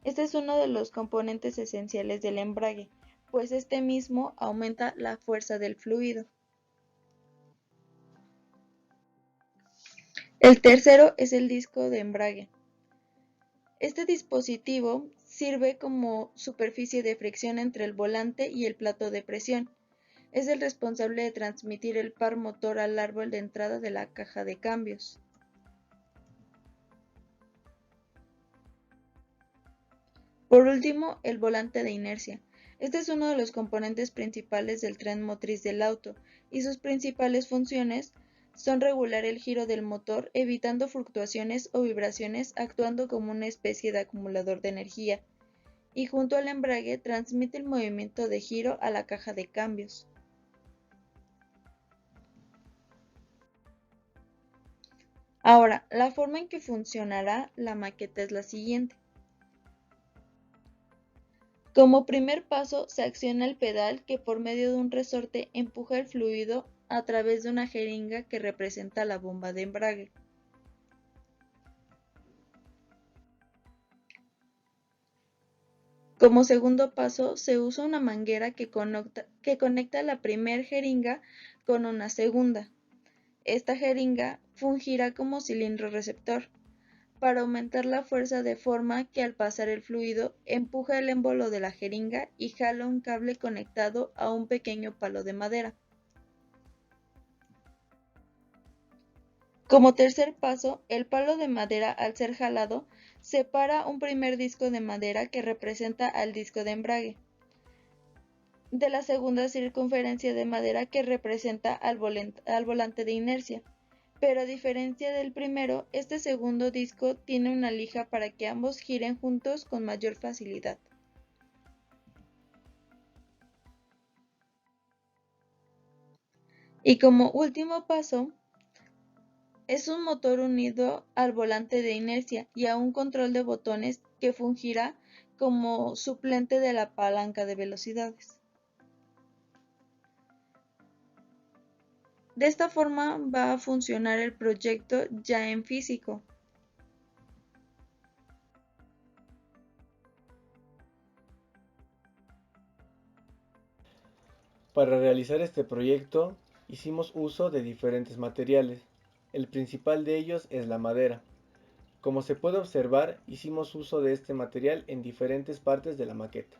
Este es uno de los componentes esenciales del embrague, pues este mismo aumenta la fuerza del fluido. El tercero es el disco de embrague. Este dispositivo sirve como superficie de fricción entre el volante y el plato de presión. Es el responsable de transmitir el par motor al árbol de entrada de la caja de cambios. Por último, el volante de inercia. Este es uno de los componentes principales del tren motriz del auto, y sus principales funciones son regular el giro del motor, evitando fluctuaciones o vibraciones, actuando como una especie de acumulador de energía, y junto al embrague transmite el movimiento de giro a la caja de cambios. Ahora, la forma en que funcionará la maqueta es la siguiente. Como primer paso, se acciona el pedal que por medio de un resorte empuja el fluido a través de una jeringa que representa la bomba de embrague. Como segundo paso, se usa una manguera que conecta la primer jeringa con una segunda. Esta jeringa fungirá como cilindro receptor para aumentar la fuerza de forma que al pasar el fluido empuja el émbolo de la jeringa y jala un cable conectado a un pequeño palo de madera. Como tercer paso, el palo de madera al ser jalado separa un primer disco de madera que representa al disco de embrague de la segunda circunferencia de madera que representa al volante de inercia. Pero a diferencia del primero, este segundo disco tiene una lija para que ambos giren juntos con mayor facilidad. Y como último paso, es un motor unido al volante de inercia y a un control de botones que fungirá como suplente de la palanca de velocidades. De esta forma va a funcionar el proyecto ya en físico. Para realizar este proyecto hicimos uso de diferentes materiales. El principal de ellos es la madera. Como se puede observar, hicimos uso de este material en diferentes partes de la maqueta.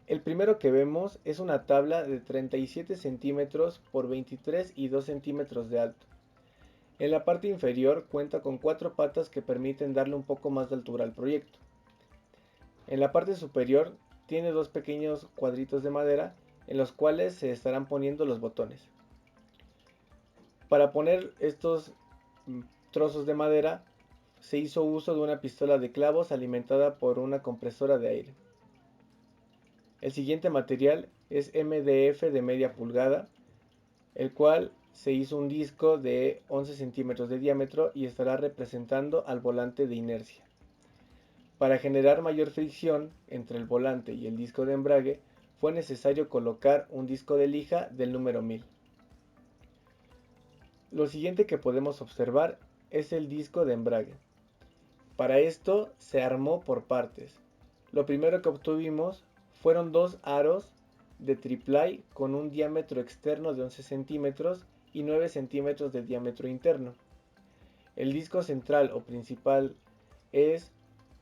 El primero que vemos es una tabla de 37 centímetros por 23 y 2 centímetros de alto. En la parte inferior cuenta con 4 patas que permiten darle un poco más de altura al proyecto. En la parte superior tiene 2 pequeños cuadritos de madera en los cuales se estarán poniendo los botones. Para poner estos trozos de madera se hizo uso de una pistola de clavos alimentada por una compresora de aire. El siguiente material es MDF de media pulgada, el cual se hizo un disco de 11 centímetros de diámetro y estará representando al volante de inercia. Para generar mayor fricción entre el volante y el disco de embrague, fue necesario colocar un disco de lija del número 1000. Lo siguiente que podemos observar es el disco de embrague. Para esto se armó por partes. Lo primero que obtuvimos fueron dos aros de triplay con un diámetro externo de 11 centímetros y 9 centímetros de diámetro interno. El disco central o principal es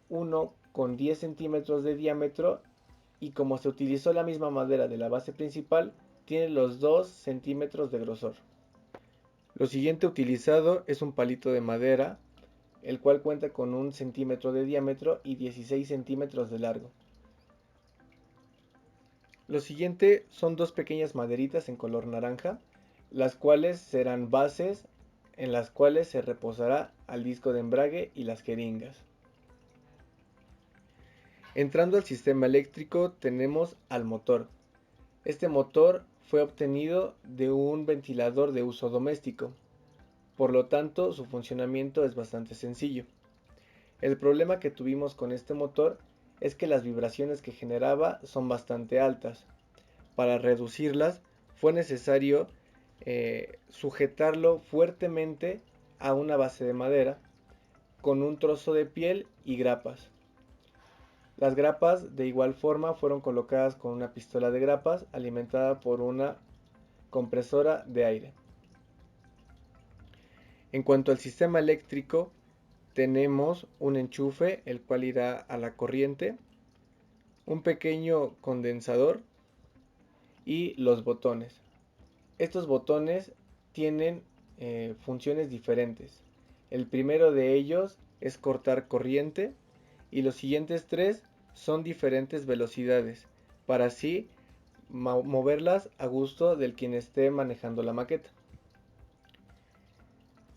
uno con 10 centímetros de diámetro y como se utilizó la misma madera de la base principal, tiene los 2 centímetros de grosor. Lo siguiente utilizado es un palito de madera, el cual cuenta con 1 centímetro de diámetro y 16 centímetros de largo. Lo siguiente son dos pequeñas maderitas en color naranja, las cuales serán bases en las cuales se reposará al disco de embrague y las jeringas. Entrando al sistema eléctrico tenemos al motor. Este motor fue obtenido de un ventilador de uso doméstico, por lo tanto su funcionamiento es bastante sencillo. El problema que tuvimos con este motor es que las vibraciones que generaba son bastante altas. Para reducirlas fue necesario sujetarlo fuertemente a una base de madera con un trozo de piel y grapas. Las grapas de igual forma fueron colocadas con una pistola de grapas alimentada por una compresora de aire. En cuanto al sistema eléctrico, tenemos un enchufe el cual irá a la corriente, un pequeño condensador y los botones. Estos botones tienen funciones diferentes. El primero de ellos es cortar corriente y los siguientes tres son diferentes velocidades para así moverlas a gusto del quien esté manejando la maqueta.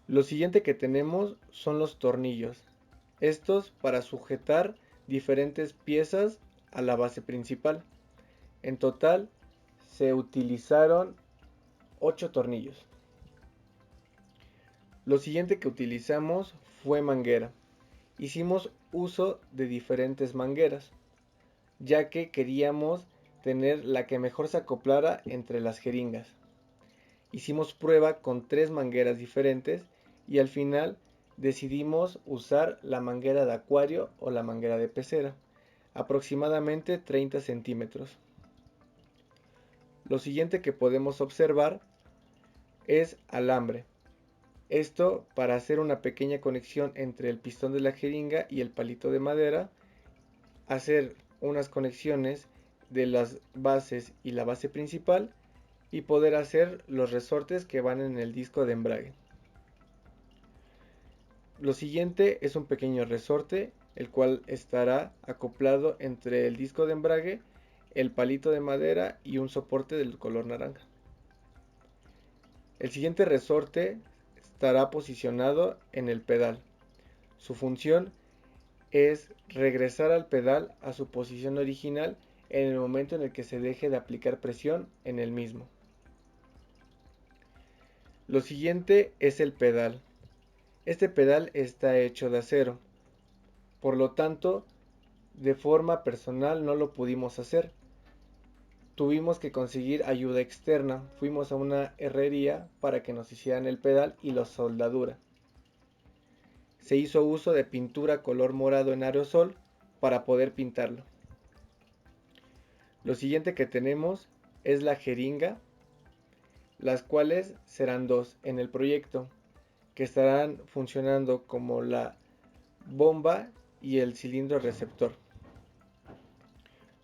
Lo siguiente que tenemos son los tornillos. Estos para sujetar diferentes piezas a la base principal. En total se utilizaron 8 tornillos. Lo siguiente que utilizamos fue manguera. Hicimos uso de diferentes mangueras, ya que queríamos tener la que mejor se acoplara entre las jeringas. Hicimos prueba con 3 mangueras diferentes y al final decidimos usar la manguera de acuario o la manguera de pecera, aproximadamente 30 centímetros. Lo siguiente que podemos observar es alambre. Esto para hacer una pequeña conexión entre el pistón de la jeringa y el palito de madera, hacer unas conexiones de las bases y la base principal y poder hacer los resortes que van en el disco de embrague. Lo siguiente es un pequeño resorte, el cual estará acoplado entre el disco de embrague, el palito de madera y un soporte del color naranja. El siguiente resorte estará posicionado en el pedal. Su función es regresar al pedal a su posición original en el momento en el que se deje de aplicar presión en el mismo. Lo siguiente es el pedal. Este pedal está hecho de acero, por lo tanto, de forma personal no lo pudimos hacer. Tuvimos que conseguir ayuda externa. Fuimos a una herrería para que nos hicieran el pedal y la soldadura. Se hizo uso de pintura color morado en aerosol para poder pintarlo. Lo siguiente que tenemos es la jeringa, las cuales serán dos en el proyecto, que estarán funcionando como la bomba y el cilindro receptor.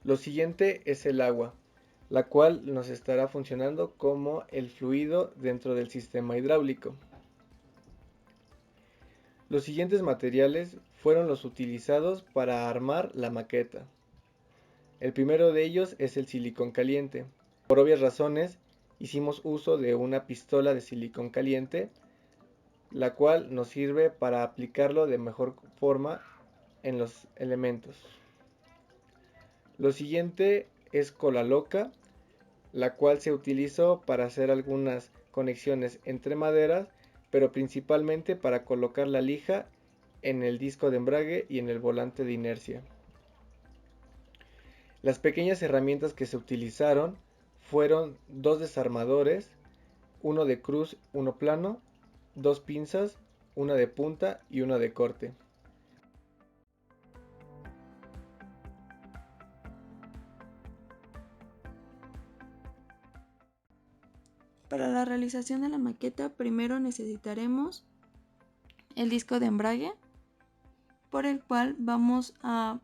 Lo siguiente es el agua, la cual nos estará funcionando como el fluido dentro del sistema hidráulico. Los siguientes materiales fueron los utilizados para armar la maqueta. El primero de ellos es el silicón caliente. Por obvias razones, hicimos uso de una pistola de silicón caliente, la cual nos sirve para aplicarlo de mejor forma en los elementos. Lo siguiente es cola loca, la cual se utilizó para hacer algunas conexiones entre maderas, pero principalmente para colocar la lija en el disco de embrague y en el volante de inercia. Las pequeñas herramientas que se utilizaron fueron dos desarmadores, uno de cruz, uno plano, dos pinzas, una de punta y una de corte. Para la realización de la maqueta, primero necesitaremos el disco de embrague, por el cual vamos a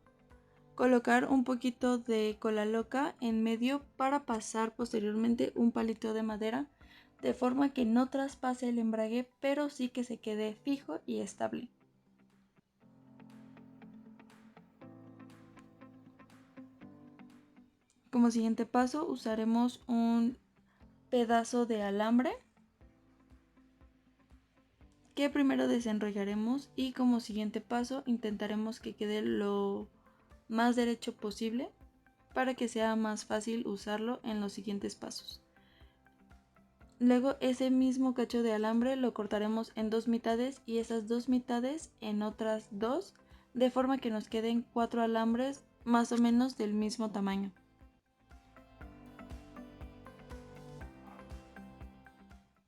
colocar un poquito de cola loca en medio para pasar posteriormente un palito de madera, de forma que no traspase el embrague, pero sí que se quede fijo y estable. Como siguiente paso usaremos un pedazo de alambre que primero desenrollaremos, y como siguiente paso intentaremos que quede lo más derecho posible para que sea más fácil usarlo en los siguientes pasos. Luego ese mismo cacho de alambre lo cortaremos en dos mitades y esas dos mitades en otras dos, de forma que nos queden 4 alambres más o menos del mismo tamaño.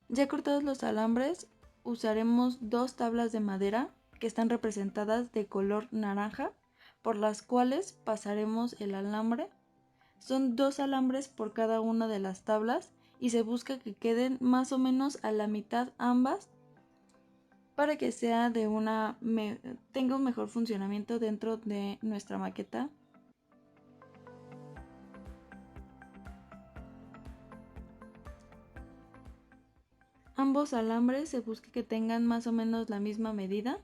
Ya cortados los alambres, usaremos dos tablas de madera que están representadas de color naranja, por las cuales pasaremos el alambre. Son 2 alambres por cada una de las tablas y se busca que queden más o menos a la mitad ambas, para que sea tenga un mejor funcionamiento dentro de nuestra maqueta. Ambos alambres se busca que tengan más o menos la misma medida.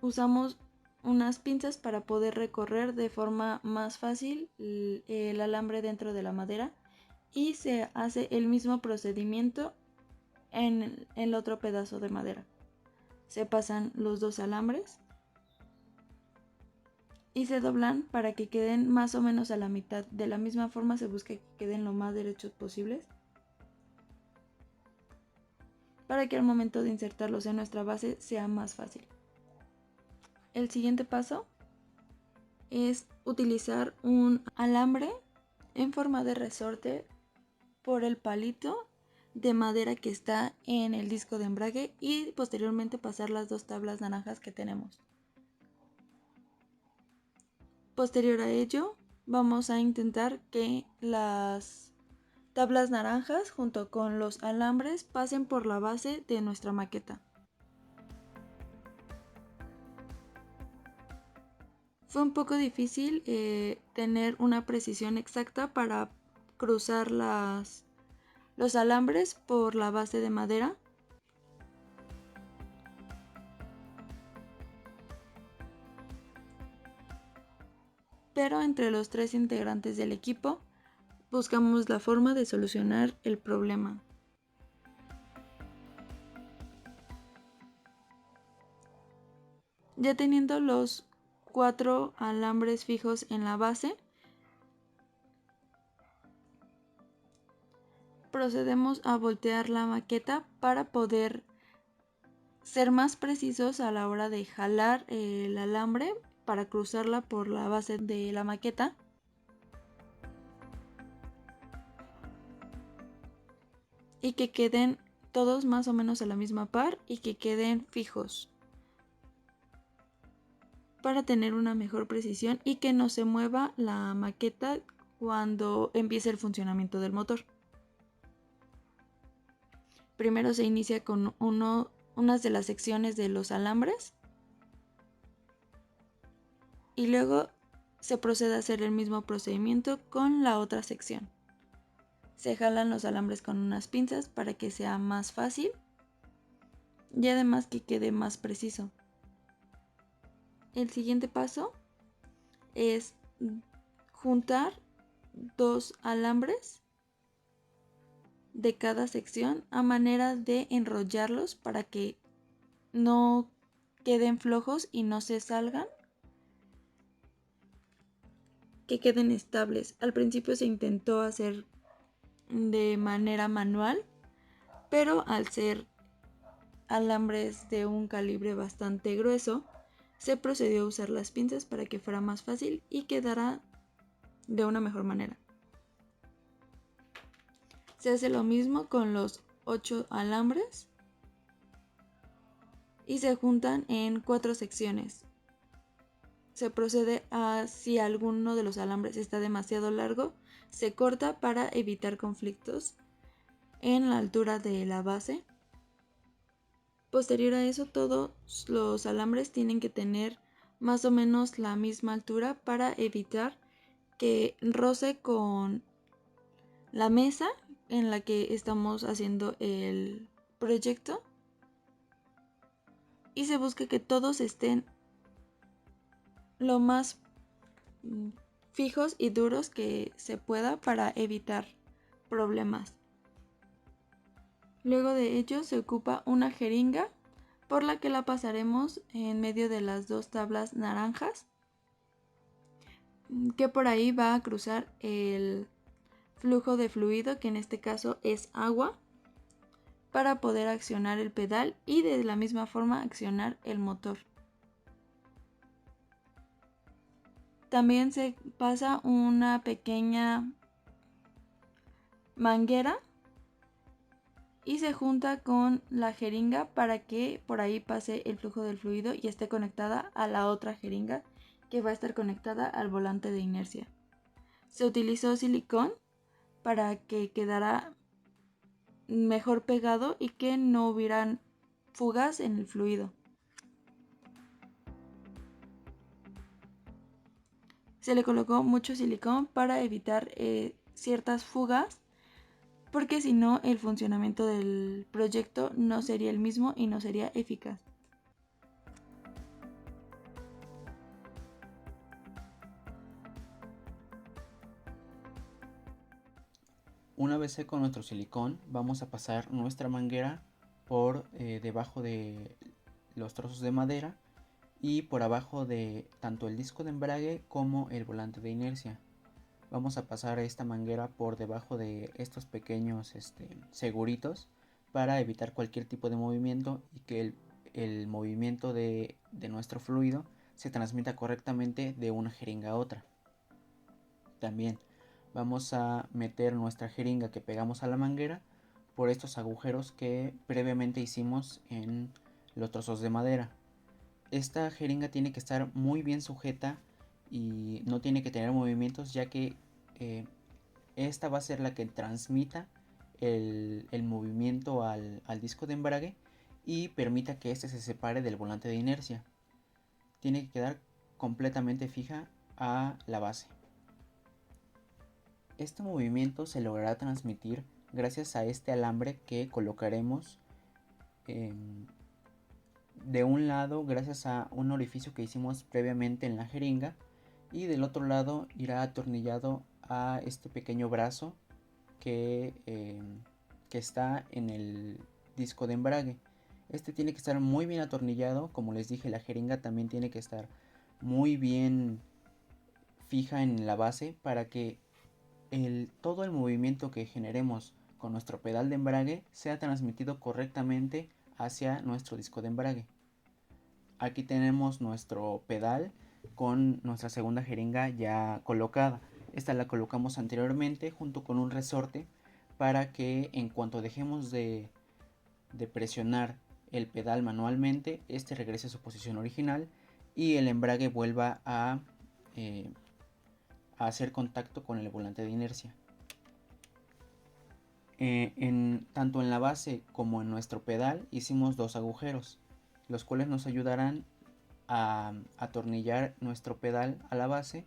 Usamos unas pinzas para poder recorrer de forma más fácil el alambre dentro de la madera, y se hace el mismo procedimiento en el otro pedazo de madera. Se pasan los dos alambres y se doblan para que queden más o menos a la mitad. De la misma forma se busca que queden lo más derechos posibles, para que al momento de insertarlos en nuestra base sea más fácil. El siguiente paso es utilizar un alambre en forma de resorte por el palito de madera que está en el disco de embrague y posteriormente pasar las dos tablas naranjas que tenemos. Posterior a ello, vamos a intentar que las tablas naranjas junto con los alambres pasen por la base de nuestra maqueta. Fue un poco difícil tener una precisión exacta para cruzar los alambres por la base de madera. Pero entre los 3 integrantes del equipo buscamos la forma de solucionar el problema. Ya teniendo los 4 alambres fijos en la base, procedemos a voltear la maqueta para poder ser más precisos a la hora de jalar el alambre para cruzarla por la base de la maqueta. Y que queden todos más o menos a la misma par y que queden fijos, para tener una mejor precisión y que no se mueva la maqueta cuando empiece el funcionamiento del motor. Primero se inicia con unas de las secciones de los alambres y luego se procede a hacer el mismo procedimiento con la otra sección. Se jalan los alambres con unas pinzas para que sea más fácil y además que quede más preciso. El siguiente paso es juntar 2 alambres de cada sección a manera de enrollarlos para que no queden flojos y no se salgan. que queden estables. Al principio se intentó hacer de manera manual, pero al ser alambres de un calibre bastante grueso, se procedió a usar las pinzas para que fuera más fácil y quedara de una mejor manera. Se hace lo mismo con los 8 alambres y se juntan en 4 secciones. Se procede a, si alguno de los alambres está demasiado largo, se corta para evitar conflictos en la altura de la base. Posterior a eso, todos los alambres tienen que tener más o menos la misma altura para evitar que roce con la mesa en la que estamos haciendo el proyecto, y se busca que todos estén lo más fijos y duros que se pueda para evitar problemas. Luego de ello se ocupa una jeringa por la que la pasaremos en medio de las 2 tablas naranjas, que por ahí va a cruzar el flujo de fluido, que en este caso es agua, para poder accionar el pedal y de la misma forma accionar el motor. También se pasa una pequeña manguera y se junta con la jeringa para que por ahí pase el flujo del fluido y esté conectada a la otra jeringa, que va a estar conectada al volante de inercia. Se utilizó silicón para que quedara mejor pegado y que no hubieran fugas en el fluido. Se le colocó mucho silicón para evitar ciertas fugas, porque si no el funcionamiento del proyecto no sería el mismo y no sería eficaz. Una vez seco nuestro silicón, vamos a pasar nuestra manguera por debajo de los trozos de madera y por abajo de tanto el disco de embrague como el volante de inercia. Vamos a pasar esta manguera por debajo de estos pequeños seguritos para evitar cualquier tipo de movimiento y que el movimiento de nuestro fluido se transmita correctamente de una jeringa a otra. También vamos a meter nuestra jeringa que pegamos a la manguera por estos agujeros que previamente hicimos en los trozos de madera. Esta jeringa tiene que estar muy bien sujeta y no tiene que tener movimientos, ya que esta va a ser la que transmita el movimiento al disco de embrague y permita que este se separe del volante de inercia. Tiene que quedar completamente fija a la base. Este movimiento se logrará transmitir gracias a este alambre que colocaremos de un lado gracias a un orificio que hicimos previamente en la jeringa, y del otro lado irá atornillado a este pequeño brazo que está en el disco de embrague. Este tiene que estar muy bien atornillado. Como les dije, la jeringa también tiene que estar muy bien fija en la base para que todo el movimiento que generemos con nuestro pedal de embrague sea transmitido correctamente hacia nuestro disco de embrague. Aquí tenemos nuestro pedal con nuestra segunda jeringa ya colocada. Esta la colocamos anteriormente junto con un resorte para que en cuanto dejemos de presionar el pedal manualmente, este regrese a su posición original y el embrague vuelva a hacer contacto con el volante de inercia. Tanto en la base como en nuestro pedal hicimos 2 agujeros, los cuales nos ayudarán a atornillar nuestro pedal a la base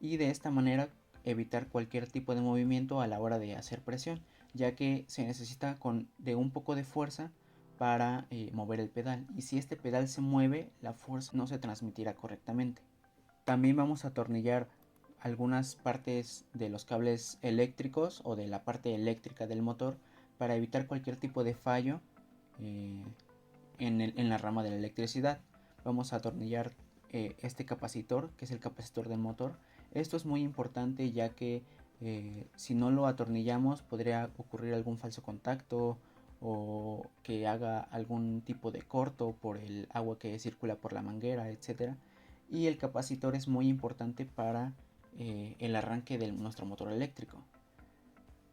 y de esta manera evitar cualquier tipo de movimiento a la hora de hacer presión, ya que se necesita de un poco de fuerza para mover el pedal, y si este pedal se mueve, la fuerza no se transmitirá correctamente. También vamos a atornillar algunas partes de los cables eléctricos o de la parte eléctrica del motor para evitar cualquier tipo de fallo en la rama de la electricidad. Vamos a atornillar este capacitor, que es el capacitor del motor, Esto es muy importante ya que si no lo atornillamos podría ocurrir algún falso contacto o que haga algún tipo de corto por el agua que circula por la manguera, etc. Y el capacitor es muy importante para el arranque de nuestro motor eléctrico.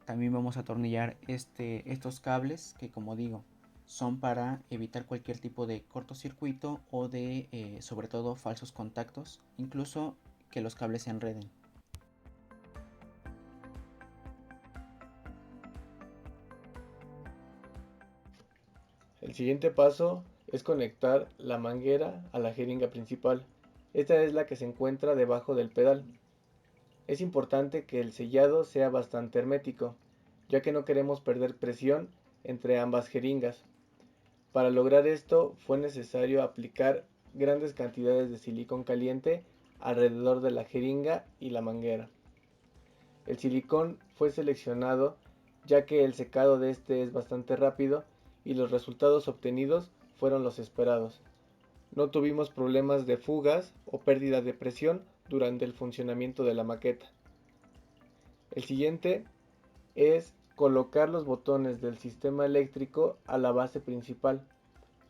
También vamos a atornillar estos cables que, como digo, son para evitar cualquier tipo de cortocircuito o de sobre todo falsos contactos, incluso que los cables se enreden. El siguiente paso es conectar la manguera a la jeringa principal. Esta es la que se encuentra debajo del pedal. Es importante que el sellado sea bastante hermético, ya que no queremos perder presión entre ambas jeringas. Para lograr esto fue necesario aplicar grandes cantidades de silicón caliente alrededor de la jeringa y la manguera. El silicón fue seleccionado ya que el secado de este es bastante rápido y los resultados obtenidos fueron los esperados. No tuvimos problemas de fugas o pérdida de presión durante el funcionamiento de la maqueta. El siguiente es colocar los botones del sistema eléctrico a la base principal.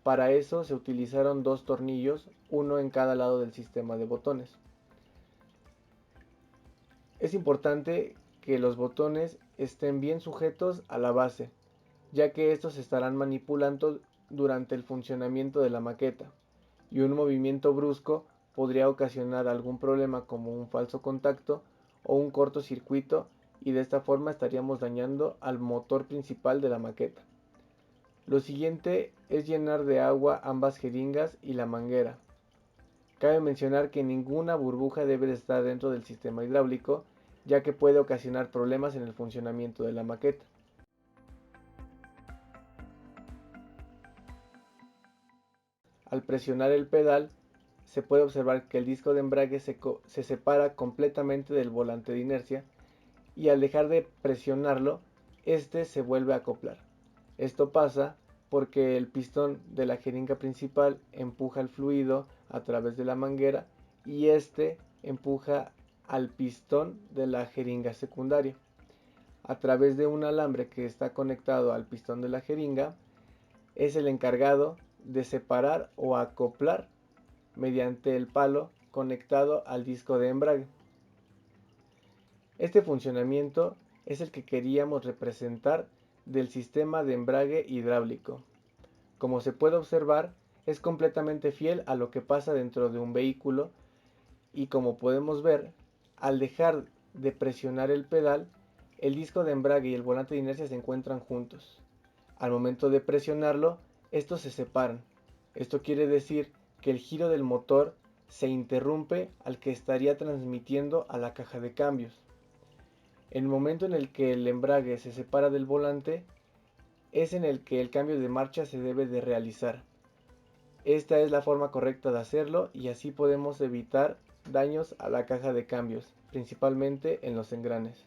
Para eso se utilizaron dos tornillos, uno en cada lado del sistema de botones. Es importante que los botones estén bien sujetos a la base, ya que estos se estarán manipulando durante el funcionamiento de la maqueta, y un movimiento brusco podría ocasionar algún problema como un falso contacto o un cortocircuito, y de esta forma estaríamos dañando al motor principal de la maqueta. Lo siguiente es llenar de agua ambas jeringas y la manguera. Cabe mencionar que ninguna burbuja debe de estar dentro del sistema hidráulico, ya que puede ocasionar problemas en el funcionamiento de la maqueta. Al presionar el pedal, se puede observar que el disco de embrague se separa completamente del volante de inercia, y al dejar de presionarlo, este se vuelve a acoplar. Esto pasa porque el pistón de la jeringa principal empuja el fluido a través de la manguera y este empuja al pistón de la jeringa secundaria. A través de un alambre que está conectado al pistón de la jeringa, es el encargado de separar o acoplar mediante el palo conectado al disco de embrague. Este funcionamiento es el que queríamos representar del sistema de embrague hidráulico. Como se puede observar, es completamente fiel a lo que pasa dentro de un vehículo, y como podemos ver, al dejar de presionar el pedal, el disco de embrague y el volante de inercia se encuentran juntos. Al momento de presionarlo, estos se separan. Esto quiere decir que el giro del motor se interrumpe al que estaría transmitiendo a la caja de cambios. El momento en el que el embrague se separa del volante es en el que el cambio de marcha se debe de realizar. Esta es la forma correcta de hacerlo, y así podemos evitar daños a la caja de cambios, principalmente en los engranes.